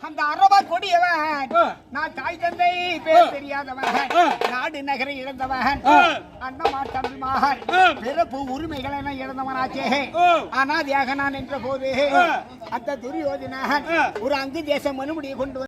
அந்த அரபா கொடியவன் நான் தாய் தந்தை பேர் தெரியாதவன் நாடு நகரை இழந்தவன் அண்ணமா தமிழ் மகன் பிறப்பு உரிமைகளை என இழந்தவனாச்சே அனாதியாக நான் என்ற போது அந்த துரியோதனன் ஒரு அங்கு தேச மனுமுடியை கொண்டு